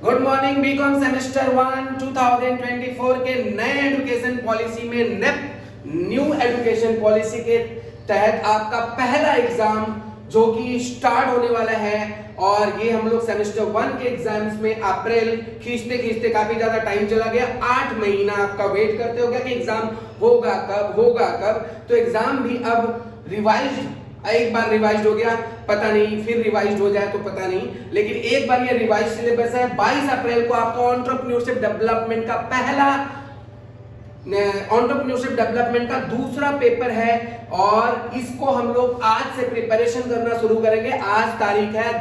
Good morning BCom semester 1 2024 के नए education policy में न्यू एजुकेशन पॉलिसी के तहत आपका पहला एग्जाम जो कि स्टार्ट होने वाला है। और ये हम लोग सेमेस्टर 1 के एग्जाम्स में अप्रैल खींचते खींचते काफी ज्यादा टाइम चला गया। 8 महीना आपका वेट करते हो गया कि एग्जाम होगा कब। तो एग्जाम भी अब रिवाइज, एक बार रिवाइज हो गया पता नहीं, फिर रिवाइज हो जाए तो पता नहीं, लेकिन एक बार ये रिवाइज सिलेबस है। 22 अप्रैल को आपका एंटरप्रेन्योरशिप डेवलपमेंट का पहला एंटरप्रेन्योरशिप डेवलपमेंट का दूसरा पेपर है और इसको हम लोग आज से प्रिपरेशन करना शुरू करेंगे। आज तारीख है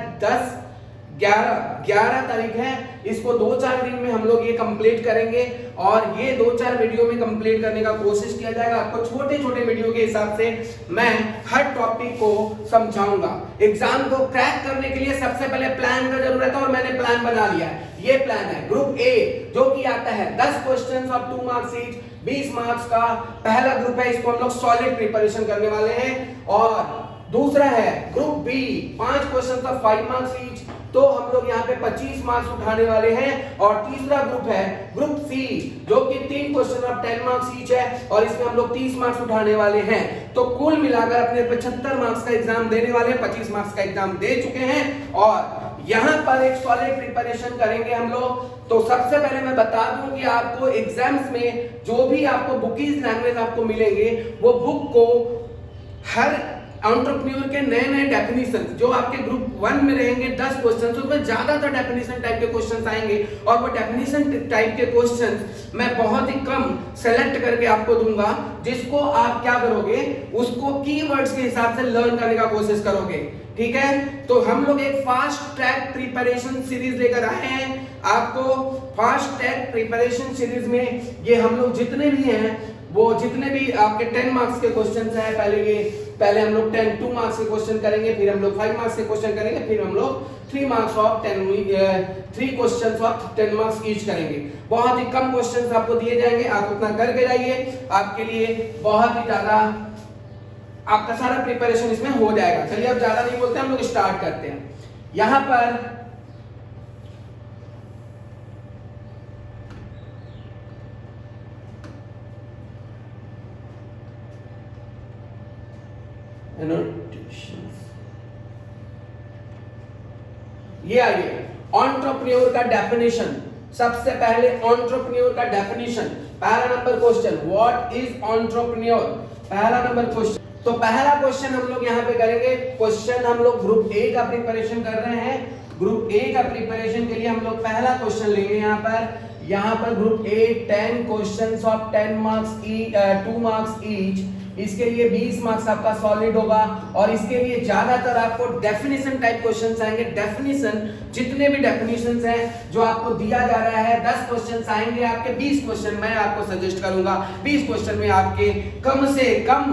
11 तारीख है। इसको 2-4 दिन में हम लोग ये कंप्लीट करेंगे और ये 2-4 वीडियो में कंप्लीट करने का कोशिश किया जाएगा। आपको छोटे छोटे वीडियो के हिसाब से मैं हर टॉपिक को समझाऊंगा। एग्जाम को क्रैक करने के लिए सबसे पहले प्लान का जरूरत है और मैंने प्लान बना लिया है। ये प्लान है ग्रुप ए जो कि आता है 10 questions of 2 marks each, 20 marks का पहला ग्रुप है। इसको हम लोग सॉलिड प्रिपरेशन करने वाले हैं। और दूसरा है group B 5 questions of 5 marks each, तो हम लोग यहाँ पे 25 मार्क्स उठाने वाले हैं। और तीसरा ग्रुप है ग्रुप सी जो कि 3 क्वेश्चन ऑफ 10 मार्क्स ईच है और इसमें हम लोग 30 मार्क्स उठाने वाले हैं। तो कुल मिलाकर अपने 75 मार्क्स का एग्जाम देने वाले हैं। 25 मार्क्स का एग्जाम दे चुके हैं और यहाँ पर एक सॉलिड प्रिपरेशन करेंगे हम लोग। तो सबसे पहले मैं बता दूं कि आपको एग्जाम्स में जो भी आपको बुकीज लैंग्वेज आपको मिलेंगे वो बुक को हर एंटरप्रेन्योर के नए नए डेफिनेशन जो आपके ग्रुप 1 में रहेंगे 10 क्वेश्चन, उसमें ज्यादातर डेफिनेशन टाइप के क्वेश्चन आएंगे और वो डेफिनेशन टाइप के क्वेश्चन मैं बहुत ही कम सेलेक्ट करके आपको दूंगा, जिसको आप क्या करोगे उसको कीवर्ड्स के हिसाब से लर्न करने का कोशिश करोगे। ठीक है, तो हम लोग एक फास्ट ट्रैक प्रिपरेशन सीरीज लेकर आए हैं आपको। फास्ट ट्रैक प्रिपरेशन सीरीज में ये हम लोग जितने भी हैं वो जितने भी आपके 10 मार्क्स के क्वेश्चंस हैं, पहले हम लोग 2 मार्क्स के क्वेश्चन करेंगे, फिर हम लोग 5 मार्क्स के क्वेश्चन करेंगे, फिर हम लोग 3 क्वेश्चंस ऑफ 10 मार्क्स ईच करेंगे। बहुत ही कम क्वेश्चंस आपको दिए जाएंगे, आप उतना करके जाइए, आपके लिए बहुत ही ज्यादा आपका सारा प्रिपरेशन इसमें हो जाएगा। चलिए अब ज्यादा नहीं बोलते, हम लोग स्टार्ट करते हैं। यहां पर ये आइए एंटरप्रेन्योर का डेफिनेशन। सबसे पहले एंटरप्रेन्योर का डेफिनेशन, पहला number question, what is entrepreneur, पहला नंबर क्वेश्चन। तो पहला क्वेश्चन हम लोग यहाँ पे करेंगे। क्वेश्चन हम लोग ग्रुप ए का प्रिपरेशन कर रहे हैं। ग्रुप ए का प्रिपरेशन के लिए हम लोग पहला क्वेश्चन लेंगे। यहाँ पर group A 10 questions of 10 marks 2 marks each, इसके लिए 20 मार्क्स आपका सॉलिड होगा और इसके लिए ज्यादातर आपको डेफिनेशन टाइप क्वेश्चंस आएंगे। डेफिनेशन जितने भी डेफिनेशंस हैं जो आपको दिया जा रहा है 10 क्वेश्चंस आएंगे आपके। 20 क्वेश्चन मैं आपको सजेस्ट करूंगा, 20 क्वेश्चन में आपके कम से कम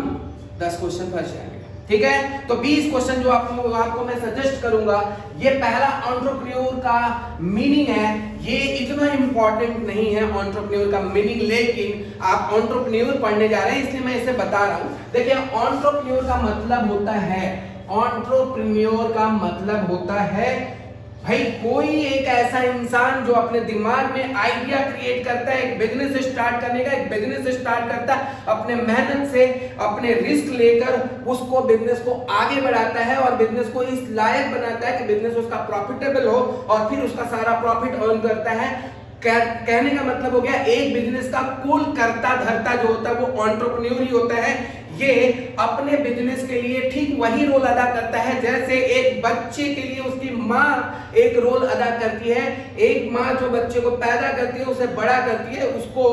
10 क्वेश्चन फंस जाएंगे। ठीक है, तो 20 क्वेश्चन जो आपको मैं सजेस्ट करूंगा। ये पहला एंटरप्रेन्योर का मीनिंग है, ये इतना इंपॉर्टेंट नहीं है एंटरप्रेन्योर का मीनिंग, लेकिन आप एंटरप्रेन्योर पढ़ने जा रहे हैं इसलिए मैं इसे बता रहा हूं। देखिए एंटरप्रेन्योर का मतलब होता है, एंटरप्रेन्योर का मतलब होता है भाई कोई एक ऐसा इंसान जो अपने दिमाग में आइडिया क्रिएट करता है, एक बिजनेस स्टार्ट करने का, एक बिजनेस स्टार्ट करता है अपने मेहनत से, अपने रिस्क लेकर उसको बिजनेस को आगे बढ़ाता है और बिजनेस को इस लायक बनाता है कि बिजनेस उसका प्रॉफिटेबल हो और फिर उसका सारा प्रॉफिट अर्न करता है। कहने का मतलब हो गया एक बिजनेस का कुल कर्ता धर्ता जो होता है वो एंटरप्रेन्योर ही होता है। ये अपने बिजनेस के लिए ठीक वही रोल अदा करता है जैसे एक बच्चे के लिए उसकी माँ एक रोल अदा करती है। एक माँ जो बच्चे को पैदा करती है, उसे बड़ा करती है, उसको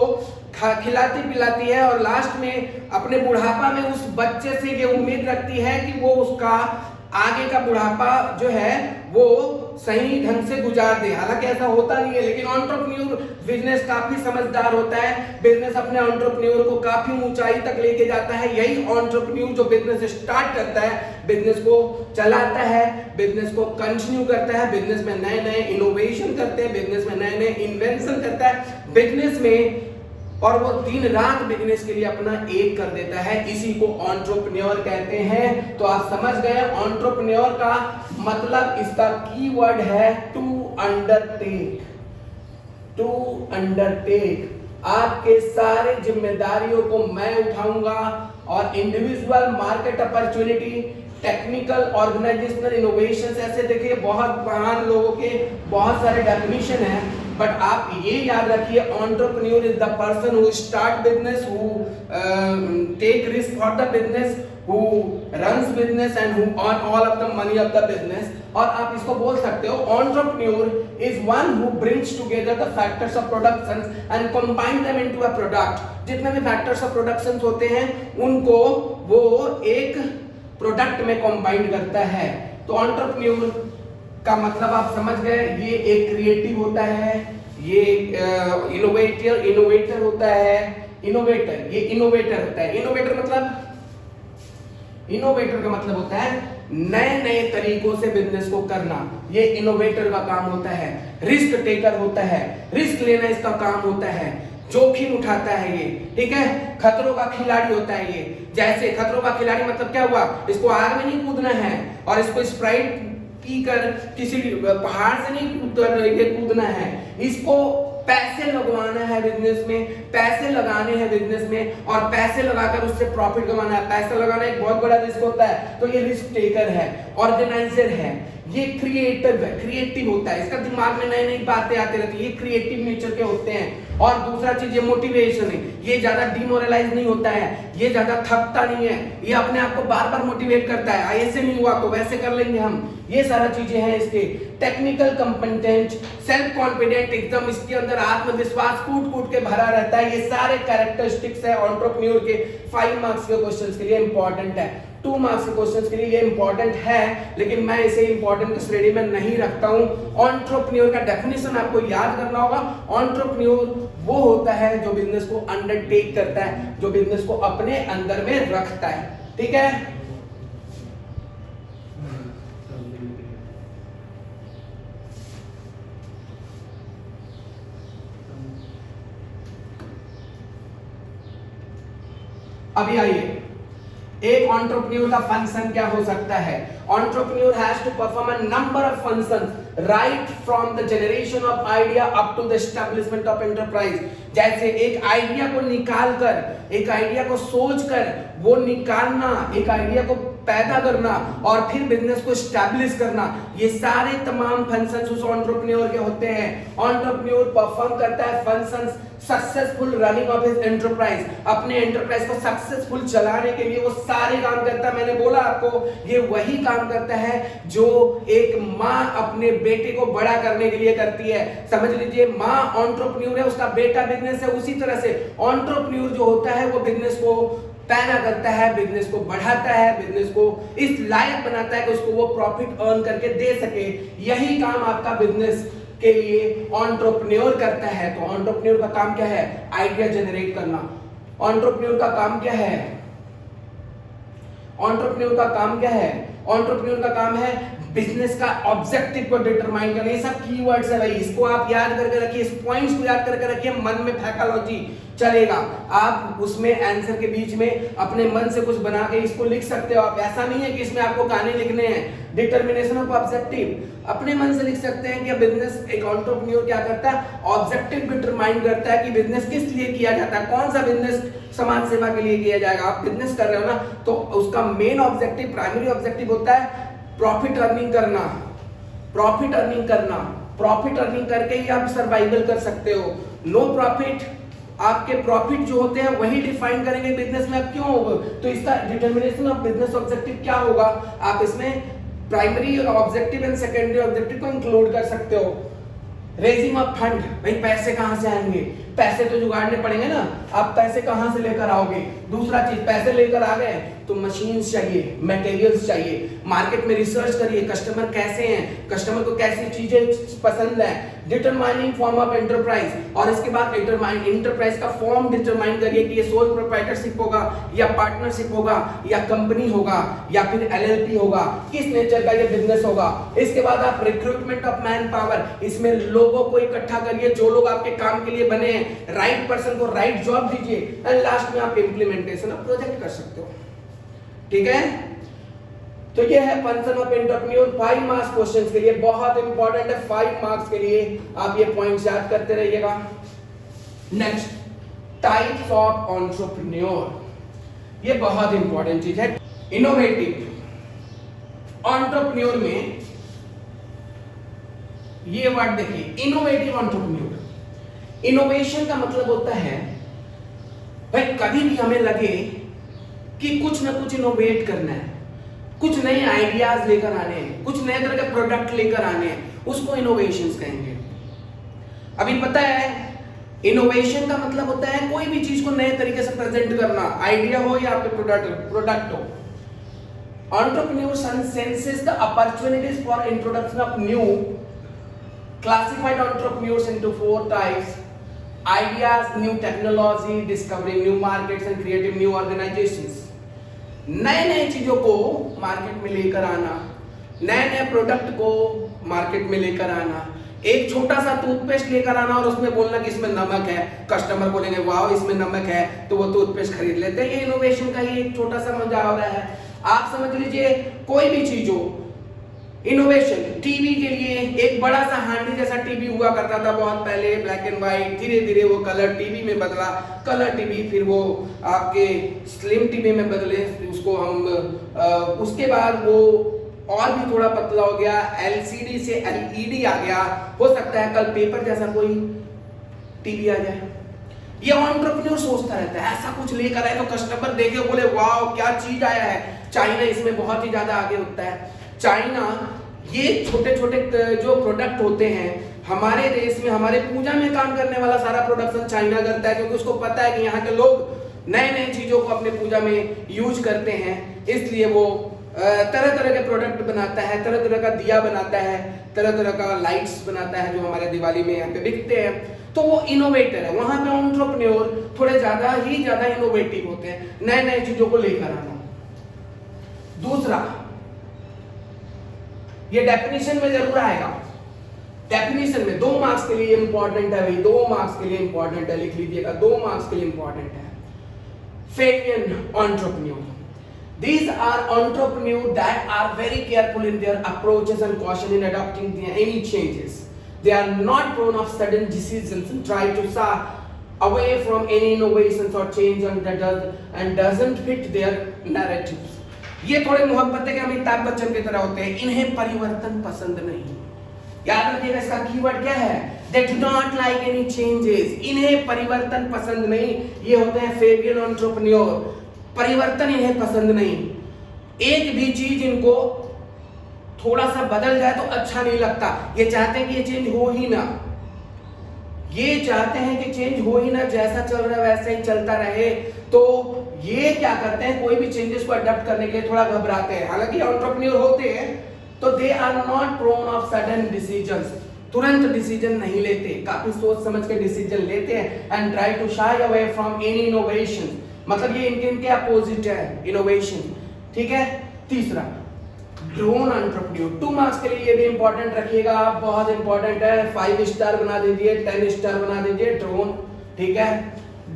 खिलाती पिलाती है और लास्ट में अपने बुढ़ापा में उस बच्चे से ये उम्मीद रखती है कि वो उसका आगे का बुढ़ापा जो है वो सही ढंग से गुजार दे। हालांकि ऐसा होता नहीं है, लेकिन एंटरप्रेन्योर बिजनेस काफी समझदार होता है। बिजनेस अपने एंटरप्रेन्योर को काफी ऊंचाई तक लेके जाता है। यही एंटरप्रेन्योर जो बिजनेस स्टार्ट करता है, बिजनेस को चलाता है, बिजनेस को कंटिन्यू करता है, बिजनेस में नए नए इनोवेशन करते हैं, बिजनेस में नए नए इन्वेंशन करता है बिजनेस में, और वो दिन रात बिजनेस के लिए अपना एक कर देता है। इसी को एंटरप्रेन्योर कहते हैं। तो आप समझ गए एंटरप्रेन्योर का मतलब, इसका कीवर्ड है टू अंडरटेक। टू अंडरटेक, आपके सारे जिम्मेदारियों को मैं उठाऊंगा और individual market opportunity, technical organisational innovation, ऐसे देखिए बहुत महान लोगों के बहुत सारे डेफिनेशन है, बट आप ये याद रखिए entrepreneur is the person who start business, who take risk for the business, who runs business and who earn all of the money of the business। और आप इसको बोल सकते हो entrepreneur is one who brings together the factors of production and combine them into a product। जितने भी factors of production होते हैं उनको वो एक प्रोडक्ट में कंबाइन करता है। तो entrepreneur का मतलब आप समझ गए, ये एक क्रिएटिव होता है, ये इनोवेटर होता है, ये इनोवेटर होता है। इनोवेटर का मतलब होता है नए नए तरीकों से बिजनेस को करना, ये इनोवेटर का काम होता है। रिस्क टेकर होता है, रिस्क लेना इसका काम होता है, जोखिम उठाता है ये, ठीक है। खतरों का खिलाड़ी होता है ये, जैसे खतरों का खिलाड़ी मतलब क्या हुआ, इसको आग में नहीं कूदना है और इसको स्प्राइट पी कर किसी पहाड़ से नहीं कूदना है, इसको पैसे लगवाना है बिजनेस में, पैसे लगाने हैं बिजनेस में और पैसे लगाकर उससे प्रॉफिट कमाना है। पैसा लगाना एक बहुत बड़ा रिस्क होता है, तो ये रिस्क टेकर है, ऑर्गेनाइजर है, ये क्रिएटिव होता है, इसका दिमाग में नई नई बातें आती रहती है, ये क्रिएटिव नेचर के होते हैं। और दूसरा चीज ये मोटिवेशन है, ये ज्यादा डिमोरलाइज नहीं होता है, ये ज्यादा थकता नहीं है, ये अपने आप को बार बार मोटिवेट करता है, ऐसे नहीं हुआ तो वैसे कर लेंगे हम, ये सारा चीजें हैं इसके। टेक्निकल कंपिटेंट, सेल्फ कॉन्फिडेंट, एकदम इसके अंदर आत्मविश्वास कूट के भरा रहता है, ये सारे कैरेक्टरिस्टिक्स है एंटरप्रेन्योर के। 5 मार्क्स के क्वेश्चंस के लिए इंपॉर्टेंट है, 2 मार्क्स के क्वेश्चंस के लिए ये इंपॉर्टेंट है, लेकिन मैं इसे इंपॉर्टेंट श्रेणी में नहीं रखता हूं। एंटरप्रेन्योर का डेफिनेशन आपको याद करना होगा। एंटरप्रेन्योर वो होता है जो बिजनेस को अंडरटेक करता है, जो बिजनेस को अपने अंदर में रखता है, ठीक है। अभी आइए, एक एंटरप्रेन्योर का फंक्शन क्या हो सकता है। Entrepreneur has to perform a number of functions right from the generation of idea up to the establishment of enterprise. जैसे एक आइडिया को निकाल कर, एक आइडिया को सोच कर वो निकालना, एक आइडिया को पैदा करना और फिर बिजनेस को एस्टैब्लिश करना, ये सारे तमाम फंक्शंस उस एंटरप्रेन्योर के होते हैं। एंटरप्रेन्योर परफॉर्म करता है functions successful running of his enterprise, अपने एंटरप्राइज को सक्सेसफुल चलाने के लिए वो सारे काम करता है। मैंने बोला आपको, ये वही काम करता है जो एक माँ अपने बेटे को बड़ा करने के लिए करती है। समझ लीजिए, माँ एंटरप्रेन्योर है, उसका बेटा बिजनेस है। उसी तरह से एंटरप्रेन्योर जो होता है वो बिजनेस को पैदा करता है, बिजनेस को बढ़ाता है, बिजनेस को इस लायक बनाता है कि उसको वो प्रॉफिट अर्न करके दे सके। यही काम आपका बिजनेस के लिए एंटरप्रेन्योर करता है। तो एंटरप्रेन्योर का काम क्या है? आइडिया जनरेट करना। एंटरप्रेन्योर का काम क्या है? एंटरप्रेन्योर का काम क्या है? एंटरप्रेन्योर का काम है बिजनेस का ऑब्जेक्टिव को डिटरमाइन करना। ये सब कीवर्ड्स है भाई, इसको आप याद करके रखिए, इस पॉइंट्स को याद करके रखिए, मन में फैकलॉजी चलेगा। आप उसमें आंसर के बीच में अपने मन से कुछ बना के इसको लिख सकते हो। आप ऐसा नहीं है कि इसमें आपको गाने लिखने हैं। डिटरमिनेशन ऑफ ऑब्जेक्टिव अपने मन से लिख सकते हैं कि बिजनेस, एक एंटरप्रेन्योर क्या करता है? ऑब्जेक्टिव डिटरमाइन करता है कि बिजनेस किस लिए किया जाता है, कौन सा बिजनेस समाज सेवा के लिए किया जाएगा। आप बिजनेस कर रहे हो ना, तो उसका मेन ऑब्जेक्टिव, प्राइमरी ऑब्जेक्टिव होता है प्रॉफिट अर्निंग करना। प्रॉफिट अर्निंग करना, प्रॉफिट अर्निंग करके ही आप सर्वाइवल कर सकते हो। नो प्रॉफिट, आपके प्रॉफिट जो होते हैं वही डिफाइन करेंगे बिजनेस में आप क्यों होगा। तो इसका डिटरमिनेशन ऑफ बिजनेस ऑब्जेक्टिव क्या होगा? आप इसमें primary objective and secondary objective को इंक्लूड कर सकते हो। रेजिंग ऑफ फंड, भाई पैसे कहां से आएंगे? पैसे तो जुगाड़ने पड़ेंगे ना, आप पैसे कहां से लेकर आओगे? दूसरा चीज, पैसे लेकर आ गए तो मशीन्स चाहिए, मटेरियल्स चाहिए, मार्केट में रिसर्च करिए, कस्टमर कैसे हैं, कस्टमर को कैसी चीजें पसंद है। डिटरमाइनिंग फॉर्म ऑफ एंटरप्राइज, और इसके बाद एंटरप्राइज का फॉर्म डिटरमाइन करिए कि ये सोल प्रोप्राइटरशिप होगा या पार्टनरशिप होगा या कंपनी होगा या फिर एलएलपी होगा, किस नेचर का ये बिजनेस होगा। इसके बाद आप रिक्रूटमेंट ऑफ मैन पावर, इसमें लोगों को इकट्ठा करिए जो लोग आपके काम के लिए बने हैं, राइट पर्सन को राइट जॉब दीजिए, एंड लास्ट में आप इंप्लीमेंटेशन ऑफ प्रोजेक्ट कर सकते हो। ठीक है, तो ये है function of entrepreneur 5 marks question के लिए, बहुत इंपॉर्टेंट है 5 मार्क्स के लिए, आप ये पॉइंट्स याद करते रहिएगा। नेक्स्ट, टाइप्स ऑफ एंटरप्रेन्योर, ये बहुत इंपॉर्टेंट चीज है। इनोवेटिव एंटरप्रेन्योर में ये वर्ड देखिए, इनोवेटिव एंटरप्रेन्योर। इनोवेशन का मतलब होता है भाई कभी भी हमें लगे कि कुछ ना कुछ इनोवेट करना है, कुछ नए आइडियाज लेकर आने हैं, कुछ नए तरह के प्रोडक्ट लेकर आने हैं, उसको इनोवेशंस कहेंगे। अभी पता है इनोवेशन का मतलब होता है कोई भी चीज को नए तरीके से प्रेजेंट करना, आइडिया हो या आपके प्रोडक्ट हो। Entrepreneur senses the opportunities for introduction of new, classified entrepreneurs into 4 types: ideas, new technology, discovering new markets and creating new organizations। नए नए चीजों को मार्केट में लेकर आना, नए नए प्रोडक्ट को मार्केट में लेकर आना, एक छोटा सा टूथपेस्ट लेकर आना और उसमें बोलना कि इसमें नमक है, कस्टमर बोलेंगे वाह इसमें नमक है, तो वो टूथपेस्ट खरीद लेते हैं। ये इनोवेशन का ही एक छोटा सा मजा हो रहा है। आप समझ लीजिए कोई भी चीज हो, इनोवेशन। टीवी के लिए एक बड़ा सा हांडी जैसा टीवी हुआ करता था बहुत पहले, ब्लैक एंड व्हाइट, धीरे धीरे वो कलर टीवी में बदला, कलर टीवी, फिर वो आपके स्लिम टीवी में बदले, उसको हम उसके बाद वो और भी थोड़ा पतला हो गया, एलसीडी से एलईडी आ गया, हो सकता है कल पेपर जैसा कोई टीवी आ जाए। ये एंटरप्रेन्योर सोचता रहता है ऐसा कुछ लेकर आए तो कस्टमर देखे बोले वाह क्या चीज आया है। चाइना इसमें बहुत ही ज्यादा आगे होता है। चाइना ये छोटे छोटे जो प्रोडक्ट होते हैं हमारे देश में, हमारे पूजा में काम करने वाला सारा प्रोडक्शन चाइना करता है, क्योंकि उसको पता है कि यहाँ के लोग नए नए चीजों को अपने पूजा में यूज करते हैं, इसलिए वो तरह तरह के प्रोडक्ट बनाता है, तरह तरह का दिया बनाता है, तरह तरह का लाइट्स बनाता है जो हमारे दिवाली में यहाँ पे बिकते हैं। तो वो इनोवेटर है। वहां पे एंटरप्रेन्योर थोड़े ज्यादा इनोवेटिव होते हैं, नए नए चीजों को लेकर आना। दूसरा, ये डेफिनेशन में जरूर आएगा, डेफिनेशन में 2 मार्क्स के लिए इंपॉर्टेंट है भाई, 2 मार्क्स के लिए इंपॉर्टेंट है, लिख लीजिएगा 2 मार्क्स के लिए इंपॉर्टेंट है। Fabian entrepreneur, these are entrepreneurs that are very careful in their approaches and caution in adopting any changes. They are not prone of sudden decisions and try to shy away from any innovations or change and doesn't fit their narratives. ये थोड़े मोहब्बत के अमिताभ बच्चन की तरह होते हैं, इन्हें परिवर्तन पसंद नहीं। याद रखिएगा इसका कीवर्ड क्या है, they do not like any changes, इन्हें परिवर्तन पसंद नहीं। ये होते हैं फेबियन एंटरप्रेन्योर, परिवर्तन इन्हें पसंद नहीं। एक भी चीज इनको थोड़ा सा बदल जाए तो अच्छा नहीं लगता, ये चाहते हैं कि ये चेंज हो ही ना, ये चाहते हैं कि चेंज हो ही ना, जैसा चल रहा है वैसे ही चलता रहे। तो ये क्या करते हैं, कोई भी चेंजेस को अडॉप्ट करने के लिए थोड़ा घबराते हैं। हालांकि एंटरप्रेन्योर होते हैं तो they are not prone of sudden decisions, तुरंत डिसीजन नहीं लेते, काफी सोच समझ के डिसीजन लेते हैं। And try to shy away from any innovation, मतलब ये इनके अपोजिट है इनोवेशन, ठीक है। तीसरा, ड्रोन एंटरप्रेन्योर, 2 मार्क्स के लिए ये भी इंपॉर्टेंट रखिएगा आप, बहुत इंपॉर्टेंट है। 5 स्टार बना दीजिए, 10 स्टार बना दीजिए ड्रोन, ठीक है।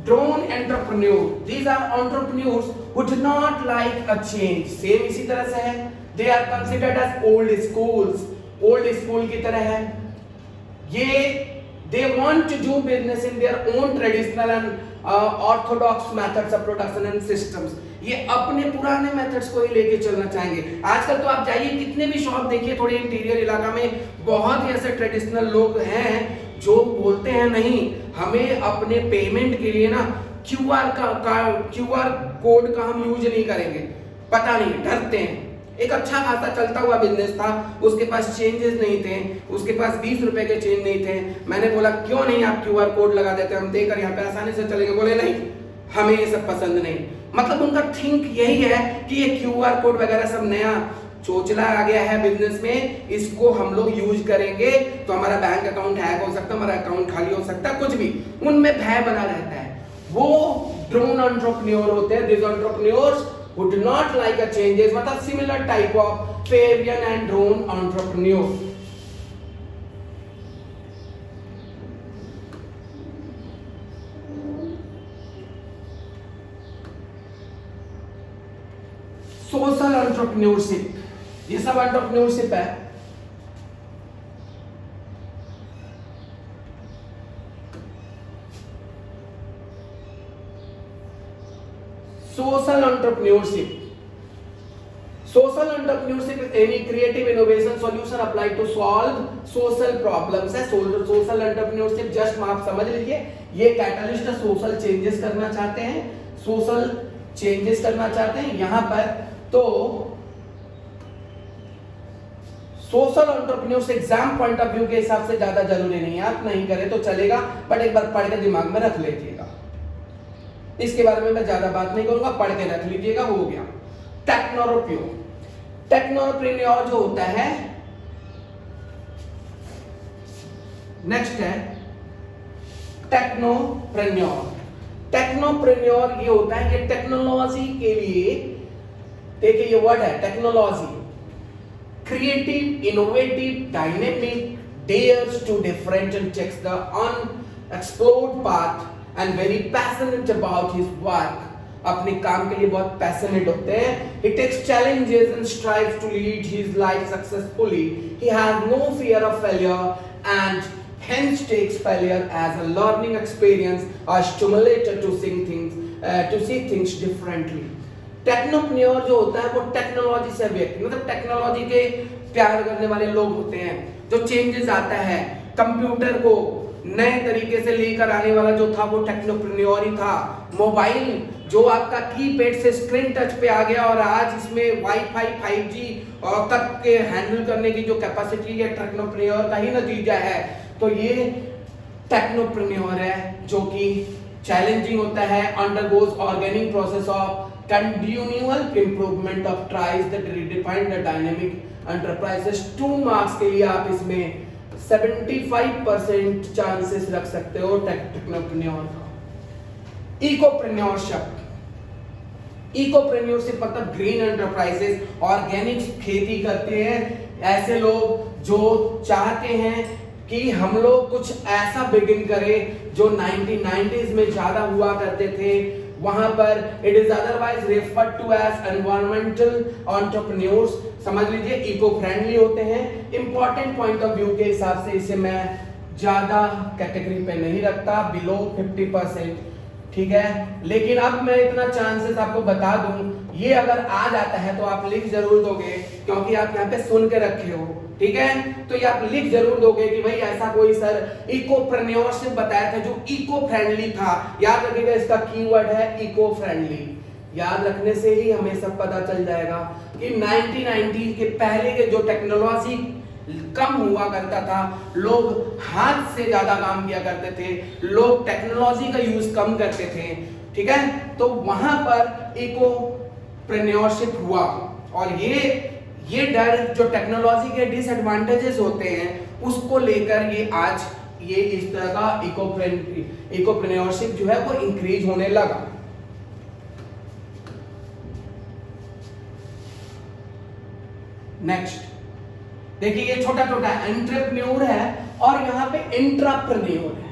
Drone entrepreneur, these are entrepreneurs who do not like a change, same इसी तरह से है। They are considered as old schools, old school की तरह है ये। They want to do business in their own traditional and orthodox methods of production and systems, ये अपने पुराने मेथड्स को ही लेके चलना चाहेंगे। आजकल तो आप जाइए कितने भी शॉप देखिए थोड़े इंटीरियर इलाका में, बहुत ही ऐसे ट्रेडिशनल लोग हैं जो बोलते हैं नहीं हमें अपने पेमेंट के लिए ना क्यूआर कोड का हम यूज नहीं करेंगे, पता नहीं डरते हैं। एक अच्छा खासा चलता हुआ बिजनेस था, उसके पास चेंजेस नहीं थे, उसके पास 20 रुपए के चेंज नहीं थे। मैंने बोला क्यों नहीं आप क्यूआर कोड लगा देते, हम देकर यहाँ पे आसानी से चलेंगे। बोले नहीं हमें ये सब पसंद नहीं। मतलब उनका थिंक यही है कि ये क्यूआर कोड वगैरह सब नया चोचला आ गया है बिजनेस में, इसको हम लोग यूज करेंगे तो हमारा बैंक अकाउंट हैक हो सकता है, हमारा अकाउंट खाली हो सकता है, कुछ भी उनमें भय बना रहता है। वो ड्रोन एंटरप्रेन्योर होते हैं, this entrepreneurs who do not like a changes, मतलब similar type of Fabian and drone entrepreneur. Social entrepreneurship, ये सब एंटरप्रेन्योरशिप है। Social entrepreneurship, social entrepreneurship is any creative innovation solution applied to solve social problems है। Social entrepreneurship just आप समझ लीजिए ये catalyst social changes करना चाहते हैं, सोशल चेंजेस करना चाहते हैं यहां पर। तो social entrepreneurship exam point of view के हिसाब से ज्यादा जरूरी नहीं है, आप नहीं करें तो चलेगा, बट एक बार पढ़ के दिमाग में रख लीजिएगा। इसके बारे में मैं ज्यादा बात नहीं करूंगा, पढ़ के रख लीजिएगा, हो गया। टेक्नोप्रेन्योर, टेक्नोप्रेन्योर जो होता है, नेक्स्ट है टेक्नोप्रेन्योर। टेक्नोप्रेन्योर ये होता है कि टेक्नोलॉजी के लिए, देखिए ये वर्ड है technology, creative, innovative, dynamic, dares to different and checks the unexplored path and very passionate about his work. अपने काम के लिए बहुत passionate होते हैं। He takes challenges and strives to lead his life successfully. He has no fear of failure and hence takes failure as a learning experience or stimulator to see things differently. Technopreneur जो होता है वो technology से व्यक्ति, मतलब technology के प्यार करने वाले लोग होते हैं। जो चेंजेस आता है, कंप्यूटर को नए तरीके से लेकर आने वाला जो था वो टेक्नोप्रेन्योर ही था। मोबाइल जो आपका कीपैड से स्क्रीन टच पे आ गया और आज इसमें वाईफाई 5G और तक के हैंडल करने की जो कैपेसिटी है टेक्नोप्रेन्योर का ही नतीजा है। तो ये टेक्नोप्रेन्योर है जो कि चैलेंजिंग होता है, undergoes organic process of continual improvement of tries that redefine the dynamic enterprises। 2 marks के लिए आप इसमें 75% चांसेस रख सकते हो टेक्नोप्रेन्योर का। इकोप्रेन्योरशिप, इकोप्रेन्योरशिप मतलब ग्रीन एंटरप्राइजेस, ऑर्गेनिक खेती करते हैं ऐसे लोग जो चाहते हैं कि हम लोग कुछ ऐसा बिगिन करें जो 1990s में ज्यादा हुआ करते थे। वहां पर it is otherwise referred to as environmental entrepreneurs, समझ लीजिए इको फ्रेंडली होते हैं। इंपॉर्टेंट पॉइंट ऑफ व्यू के हिसाब से इसे मैं ज्यादा कैटेगरी पे नहीं रखता, बिलो 50%, ठीक है। लेकिन अब मैं इतना चांसेस आपको बता दूं, ये अगर आ जाता है तो आप लिख जरूर दोगे क्योंकि आप यहाँ पे सुन के रखे हो, ठीक है। तो ये आप लिख जरूर दोगे कि भाई ऐसा कोई सर इकोप्रेन्योरशिप बताया था जो इको फ्रेंडली था। याद रखिएगा इसका कीवर्ड है इको फ्रेंडली। याद रखने से ही हमें सब पता चल जाएगा कि 1990 के पहले के जो टेक्नोलॉजी कम हुआ करता था, लोग हाथ से ज्यादा काम किया करते थे, लोग टेक्नोलॉजी का यूज कम करते थे, ठीक है। तो वहां पर इकोप्रेन्योरशिप हुआ और ये डर जो टेक्नोलॉजी के डिसएडवांटेजेस होते हैं उसको लेकर ये आज ये इस तरह का इकोप्रेन्योरशिप जो है वो इंक्रीज होने लगा। नेक्स्ट देखिए ये छोटा छोटा एंटरप्रेन्योर है और यहाँ पे इंट्राप्रेन्योर है,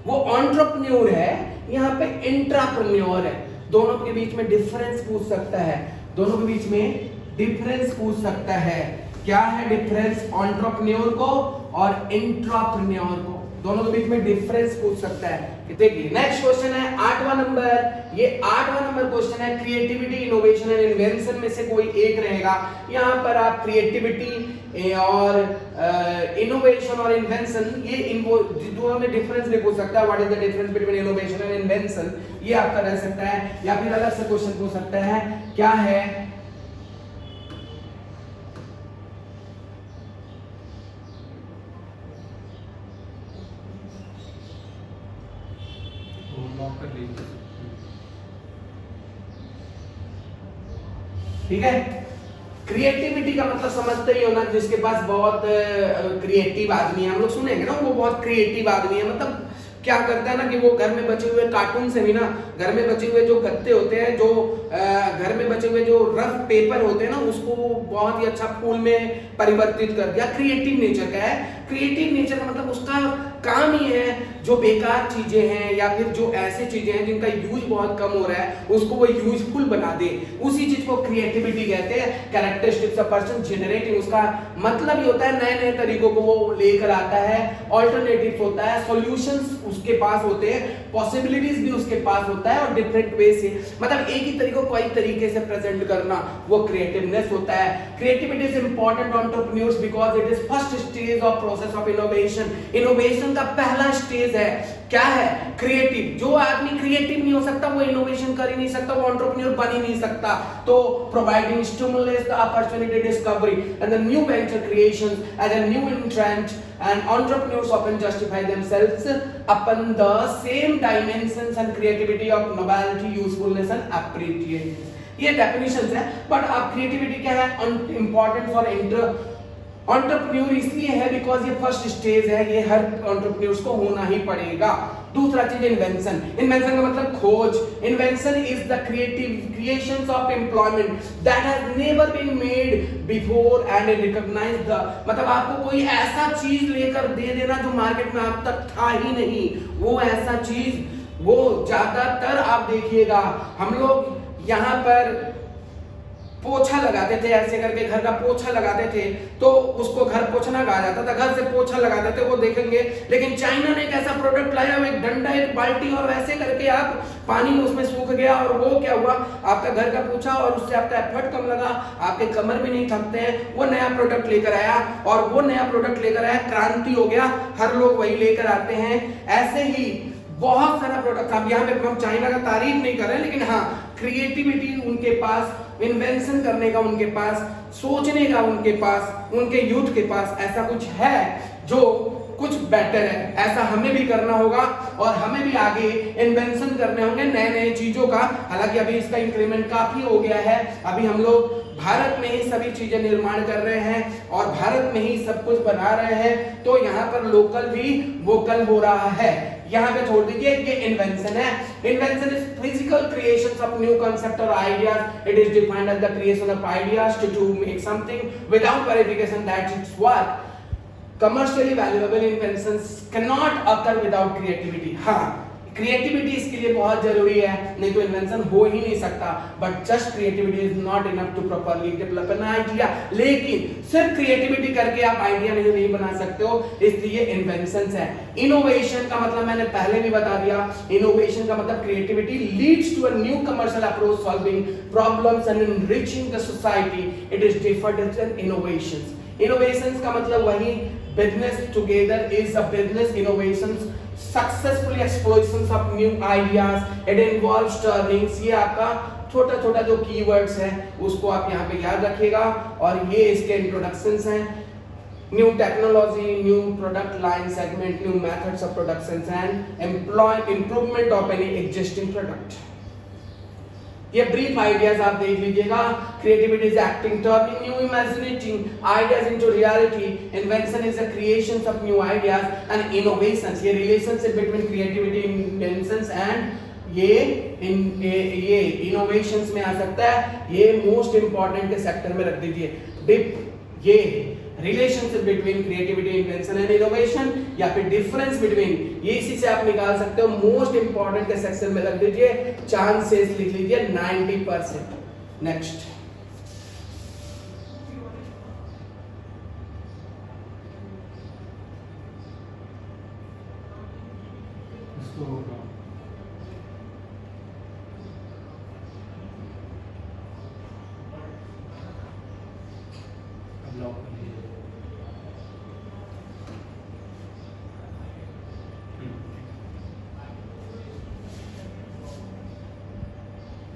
वो एंटरप्रेन्योर है, यहाँ पे इंट्राप्रेन्योर है। दोनों के बीच में डिफरेंस पूछ सकता है, दोनों के बीच में डिफरेंस पूछ सकता है। क्या है डिफरेंस एंटरप्रेन्योर को और इंट्राप्रेन्योर को, दोनों के बीच में डिफरेंस पूछ सकता है। देखिए नेक्स्ट क्वेश्चन है 8वां नंबर। ये 8वां नंबर क्वेश्चन है क्रिएटिविटी, इनोवेशन एंड इन्वेंशन में से कोई एक रहेगा। यहाँ पर आप क्रिएटिविटी और इनोवेशन और इन्वेंशन ये इनको दोनों में डिफरेंस भी पूछ सकता है। What is the difference between innovation and invention, ये आपका रह सकता है। या फिर अलग से क्वेश्चन पूछ सकता है क्या है ठीक है। क्रिएटिविटी का मतलब समझते ही हो ना, जिसके पास बहुत क्रिएटिव आदमी है, हम लोग सुनेंगे ना वो बहुत क्रिएटिव आदमी है, मतलब क्या करता है ना कि वो घर में बचे हुए कार्टून से भी ना, घर में बचे हुए जो गत्ते होते हैं, जो घर में बचे हुए जो रफ पेपर होते हैं ना, उसको बहुत ही अच्छा फूल में परिवर्तित कर दिया। क्रिएटिव नेचर का है। क्रिएटिव नेचर का मतलब उसका काम ही है जो बेकार चीजें हैं या फिर जो ऐसे चीजें हैं जिनका यूज बहुत कम हो रहा है उसको वो यूजफुल बना दे, उसी चीज को क्रिएटिविटी कहते हैं। कैरेक्टरिस्टिक्स ऑफ पर्सन जनरेटिंग, उसका मतलब ये होता है नए नए तरीकों को वो लेकर आता है, ऑल्टरनेटिव होता है, सॉल्यूशंस उसके पास होते हैं, पॉसिबिलिटीज भी उसके पास होता है और डिफरेंट वे से, मतलब एक ही तरीको को कई तरीके से प्रेजेंट करना, वो क्रिएटिवनेस होता है। Creativity is important entrepreneurs because it is first stage of process of innovation. Innovation का पहला स्टेज है, क्या है? क्रिएटिव। जो आदमी क्रिएटिव नहीं हो सकता वो इनोवेशन कर ही नहीं सकता, वो एंटरप्रेन्योर बन ही नहीं सकता। तो providing stimulus the opportunity discovery and the new venture creations as a new entrant and entrepreneurs often justify themselves upon the same dimensions and creativity of novelty, usefulness and appreciation. ये definitions है, but अब creativity क्या है? important for entrepreneur इसलिए है because ये first stage है, ये हर एंटरप्रेन्योर्स को होना ही पड़ेगा। दूसरा चीज इन्वेंशन। इन्वेंशन का मतलब खोज। Invention is the creations of employment that has never been made before and recognised the, मतलब आपको कोई ऐसा चीज लेकर दे देना जो मार्केट में अब तक था ही नहीं, वो ऐसा चीज, वो ज्यादातर आप देखिएगा हम लोग यहाँ पर पोछा लगाते थे, ऐसे करके घर का पोछा लगाते थे तो उसको घर पोछना कहा जाता था, घर से पोछा लगाते थे वो देखेंगे। लेकिन चाइना ने एक ऐसा प्रोडक्ट लाया, एक डंडा एक बाल्टी और वैसे करके आप पानी उसमें सूख गया और वो क्या हुआ, आपका घर का पोछा, और उससे आपका एफर्ट कम लगा, आपके कमर भी नहीं थकते हैं। वो नया प्रोडक्ट लेकर आया और वो नया प्रोडक्ट लेकर आया, क्रांति हो गया, हर लोग वही लेकर आते हैं। ऐसे ही बहुत सारा प्रोडक्ट, अब यहाँ पे हम चाइना का तारीफ नहीं कर रहे हैं, लेकिन हाँ क्रिएटिविटी उनके पास, इन्वेंशन करने का उनके पास, सोचने का उनके पास, उनके यूथ के पास ऐसा कुछ है जो कुछ बेटर है। ऐसा हमें भी करना होगा और हमें भी आगे इन्वेंशन करने होंगे नए नए चीजों का। हालांकि अभी इसका इंक्रीमेंट काफी हो गया है, अभी हम लोग भारत में ही सभी चीजें निर्माण कर रहे हैं और भारत में ही सब कुछ बना रहे हैं, तो यहाँ पर लोकल भी वोकल हो रहा है। यहाँ पे छोड़ दीजिए, ये इन्वेंशन है। Invention is physical creations of new concept और ideas. It is defined as the creation of ideas to make something without verification that it's work. Commercially valuable inventions cannot occur without creativity. हाँ, creativity इसके लिए बहुत जरूरी है, नहीं तो invention हो ही नहीं सकता। But just creativity is not enough to properly develop an idea. लेकिन सिर्फ क्रिएटिविटी करके आप आइडिया नहीं बना सकते हो, इसलिए इन्वेंशंस है। इनोवेशन का मतलब मैंने पहले भी बता दिया, इनोवेशन का मतलब creativity leads to a new commercial approach solving problems and enriching the society. It is different than innovations. Innovations का मतलब वही business together is a business innovations successfully explosions of new ideas. It involves turnings। ये आपका छोटा छोटा जो keywords हैं उसको आप यहाँ पे याद रखिएगा और ये इसके इंट्रोडक्शंस हैं। New technology, new product line segment, new methods of production and improvement of any existing product. ये ब्रीफ आइडियाज आप देख लीजिएगा। Creativity is acting turning new imaginating ideas into reality. Invention is the creations of new ideas and innovations. ये relationship between creativity, inventions and ये innovations में आ सकता है। ये मोस्ट इंपॉर्टेंट के सेक्टर में रख दीजिए। ये relationship between creativity, invention and innovation, या फिर डिफरेंस बिटवीन, ये इसी से आप निकाल सकते हो। मोस्ट इंपॉर्टेंट के सेक्शन में रख दीजिए। चांसेस लिख लीजिए 90%। Next,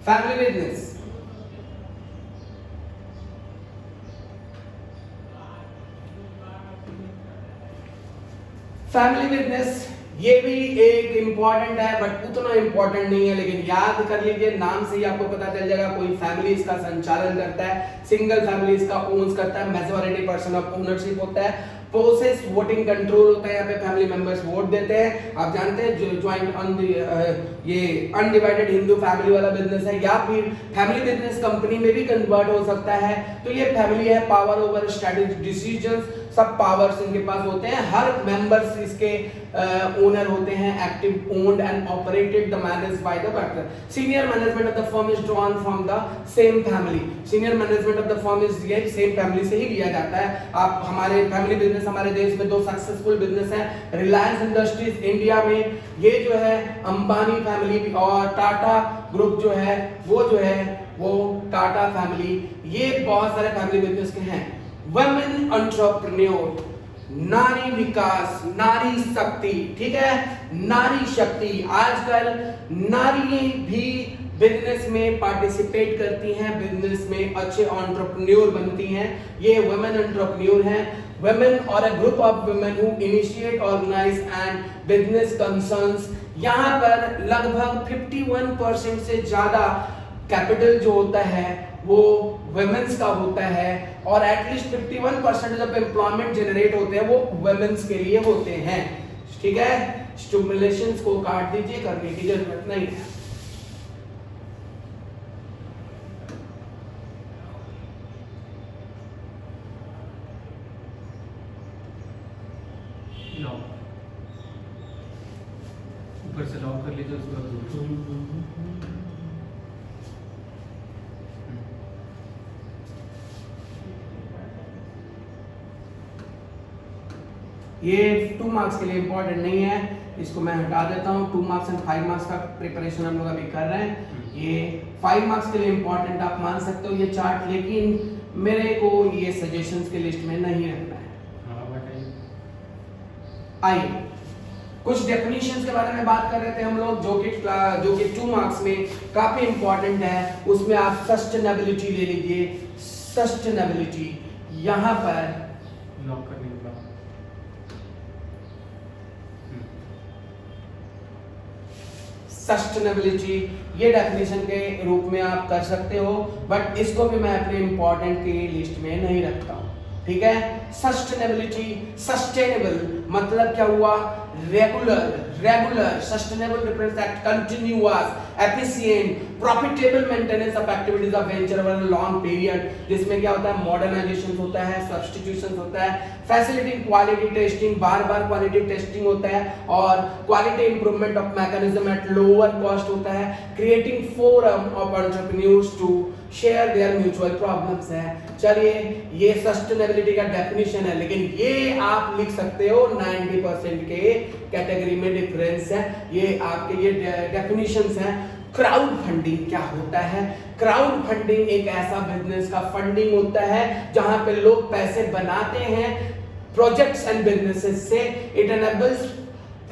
family business. Family business ये भी एक इंपॉर्टेंट है बट उतना इंपॉर्टेंट नहीं है, लेकिन याद कर लीजिए, नाम से ही आपको पता चल जाएगा। कोई फैमिली इसका संचालन करता है, सिंगल फैमिली इसका ओन्स करता है, मेजॉरिटी पर्सन ऑफ ओनरशिप होता है, प्रोसेस वोटिंग कंट्रोल होता है, यहाँ पे फैमिली मेंबर्स वोट देते हैं। आप जानते हैं जो ज्वाइंट ये अनडिवाइडेड हिंदू फैमिली वाला बिजनेस है, या फिर फैमिली बिजनेस कंपनी में भी कन्वर्ट हो सकता है। तो ये फैमिली है, पावर ओवर स्ट्रेटेजिक डिसीजंस, सब पावर्स इनके पास होते हैं, हर मेंबर्स इसके ओनर होते हैं, active owned and operated the managed by the partner. Senior management of the firm is drawn from the same family. Senior management of the firm is ये same family से ही लिया जाता है। आप हमारे फैमिली बिजनेस, हमारे देश में 2 सक्सेसफुल बिजनेस हैं, रिलायंस इंडस्ट्रीज इंडिया में ये जो है अंबानी फैमिली और टाटा ग्रुप जो है वो टाटा फैमिली, ये बहुत सारे फैमिली बिजनेस के हैं। वुमेन एंटरप्रेन्योर, नारी विकास, नारी शक्ति, ठीक है, नारी शक्ति। आजकल नारी भी बिजनेस में पार्टिसिपेट करती हैं, बिजनेस में अच्छे एंटरप्रेन्योर बनती हैं, ये वुमेन एंटरप्रेन्योर हैं। वुमेन और a group of women who initiate, organize and business concerns. यहाँ पर लगभग 51% से ज्यादा कैपिटल जो होता है वो वुमेन्स का होता है, और एटलीस्ट 51% जब एम्प्लॉयमेंट जनरेट होते हैं वो वुमेन्स के लिए होते हैं, ठीक है। स्टिमुलेशंस को काट दीजिए, करने की जरूरत नहीं है। ऊपर से लॉक कर लीजिए उसके बाद। ये 2 मार्क्स के लिए इंपॉर्टेंट नहीं है, इसको मैं हटा देता हूँ। 2 मार्क्स एंड 5 मार्क्स का प्रिपरेशन हम लोग अभी कर रहे हैं। ये 5 मार्क्स के लिए इंपॉर्टेंट आप मान सकते हो ये चार्ट, लेकिन मेरे को ये सजेशंस के लिस्ट में नहीं रखना है। आइए कुछ डेफिनेशंस के बारे में बात कर रहे थे हम लोग, जो कि 2 मार्क्स में काफी इंपॉर्टेंट है। उसमें आप सस्टेनेबिलिटी ले लीजिए। सस्टेनेबिलिटी यहाँ पर लॉक करने के बाद सस्टेनेबिलिटी ये डेफिनेशन के रूप में आप कर सकते हो, बट इसको भी मैं अपने इंपॉर्टेंट की लिस्ट में नहीं रखता हूँ, ठीक है। सस्टेनेबिलिटी, सस्टेनेबल मतलब क्या हुआ, regular, sustainable represent continuous, efficient, profitable maintenance of activities of venture over a long period, जिसमें क्या होता है, मॉडर्नाइजेशन होता है, सब्स्टिट्यूशन होता है, फैसिलिटिंग क्वालिटी टेस्टिंग, बार-बार क्वालिटी टेस्टिंग होता है, और quality improvement of mechanism at lower cost होता है, creating forum of entrepreneurs to share their mutual problems है। चलिए ये सस्टेनेबिलिटी का डेफिनेशन है, लेकिन ये आप लिख सकते हो 90% के कैटेगरी में डिफरेंस है, ये आपके ये डेफिनेशंस हैं। क्राउड फंडिंग क्या होता है? क्राउड फंडिंग एक ऐसा बिजनेस का फंडिंग होता है जहां पे लोग पैसे बनाते हैं प्रोजेक्ट्स एंड बिजनेसेस से। It enables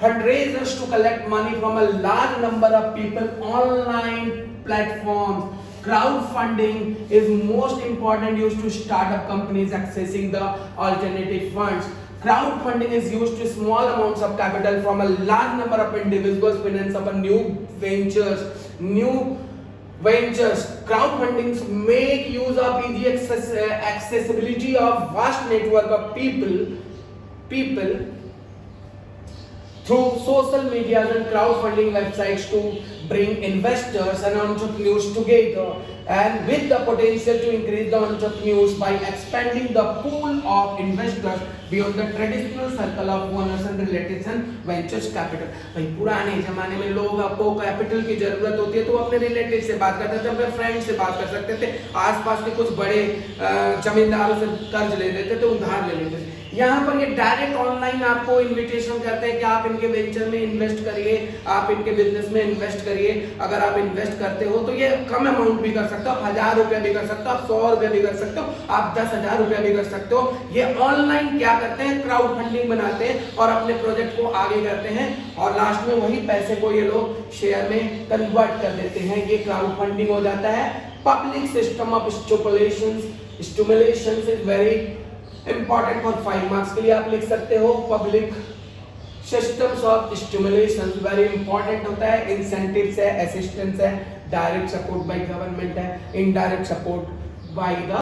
fundraisers to collect money from a large number of people online platforms. Crowdfunding is most important used to start up companies accessing the alternative funds. Crowdfunding is used to small amounts of capital from a large number of individuals finance up a new ventures. Crowdfunding make use of easy accessibility of vast network of people through social media and crowdfunding websites to bring investors and entrepreneurs together, and with the potential to increase the entrepreneurs by expanding the pool of investors beyond the traditional circle of owners and relatives and ventures capital. भाई पुराने जमाने में लोग आपको capital की जरूरत होती है तो अपने रिलेटिव से बात करते थे, अपने फ्रेंड से बात कर सकते थे, आसपास के कुछ बड़े जमींदारों से कर्ज ले लेते थे, उधार ले लेते थे। यहाँ पर ये डायरेक्ट ऑनलाइन आपको इन्विटेशन करते हैं कि आप इनके वेंचर में इन्वेस्ट करिए, आप इनके बिजनेस में इन्वेस्ट करिए। अगर आप इन्वेस्ट करते हो तो ये कम अमाउंट भी कर सकते हो, 1000 रुपया भी कर सकते हो, आप 100 रुपया भी कर सकते हो, आप 10,000 रुपया भी कर सकते हो। ये ऑनलाइन क्या करते हैं, क्राउड फंडिंग बनाते हैं और अपने प्रोजेक्ट को आगे करते हैं, और लास्ट में वही पैसे को ये लोग शेयर में कन्वर्ट कर देते हैं। ये क्राउड फंडिंग हो जाता है। Public system of stimulations is very important for 5 marks के लिए आप लिख सकते हो। Public systems of stimulation very important होता है। इंसेंटिव्स है, असिस्टेंस है, डायरेक्ट सपोर्ट बाय गवर्नमेंट है, इनडायरेक्ट सपोर्ट बाय द